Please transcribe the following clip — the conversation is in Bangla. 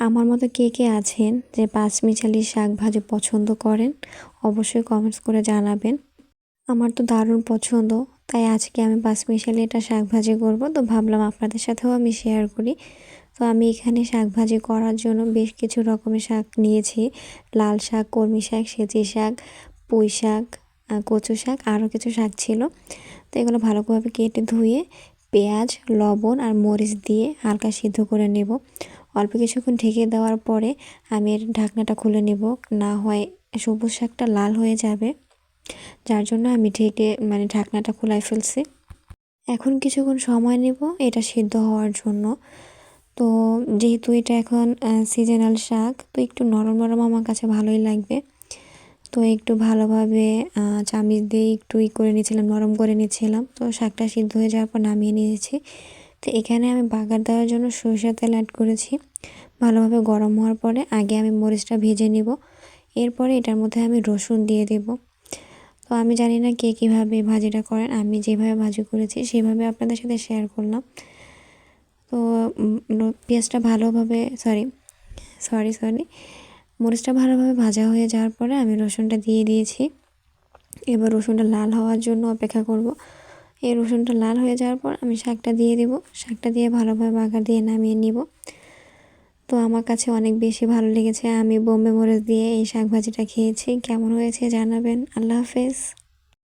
আমার মতো কে কে আছেন যে পাঁচমিশালি শাক ভাজি পছন্দ করেন? অবশ্যই কমেন্টস করে জানাবেন। আমার তো দারুণ পছন্দ, তাই আজকে আমি পাঁচমিশালি এটা শাক ভাজি করব। তো ভাবলাম আপনাদের সাথেও আমি শেয়ার করি। তো আমি এখানে শাক ভাজি করার জন্য বেশ কিছু রকমের শাক নিয়েছি। লাল শাক, কলমি শাক, সেচি শাক, পুঁই শাক, কচু শাক, আরও কিছু শাক ছিল। তো এগুলো ভালোভাবে কেটে ধুয়ে পেঁয়াজ, লবণ আর মরিচ দিয়ে হালকা সিদ্ধ করে নেব। অল্প কিছুক্ষণ ঢেকে দেওয়ার পরে আমি এর ঢাকনাটা খুলে নেব, না হয় সবুজ শাকটা লাল হয়ে যাবে, যার জন্য আমি ঢাকনাটা খোলাই ফেলছি। এখন কিছুক্ষণ সময় নেব এটা সিদ্ধ হওয়ার জন্য। তো যেহেতু এটা এখন সিজনাল শাক, তো একটু নরম নরম আমার কাছে ভালোই লাগবে। তো একটু ভালোভাবে চামিচ দিয়ে একটু করে নিয়েছিলাম, নরম করে নিয়েছিলাম। তো শাকটা সিদ্ধ হয়ে যাওয়ার পর নামিয়ে নিয়েছি। তো এখানে আমি বাগার দেওয়ার জন্য সরিষার তেল অ্যাড করেছি। ভালোভাবে গরম হওয়ার পরে আগে আমি মরিচটা ভেজে নিব, এরপরে এটার মধ্যে আমি রসুন দিয়ে দেব। তো আমি জানি না কে কীভাবে ভাজিটা করেন, আমি যেভাবে ভাজি করেছি সেভাবে আপনাদের সাথে শেয়ার করলাম। তো পেঁয়াজটা ভালোভাবে সরি মরিচটা ভালোভাবে ভাজা হয়ে যাওয়ার পরে আমি রসুনটা দিয়ে দিয়েছি। এবার রসুনটা লাল হওয়ার জন্য অপেক্ষা করব। এই রসুনটা লাল হয়ে যাওয়ার পর আমি শাকটা দিয়ে দেব। শাকটা দিয়ে ভালোভাবে বাগার দিয়ে নামিয়ে নিব। তো আমার কাছে অনেক বেশি ভালো লেগেছে। আমি বোম্বে মরিচ দিয়ে এই শাক ভাজিটা খেয়েছি। কেমন হয়েছে জানাবেন। আল্লাহ হাফেজ।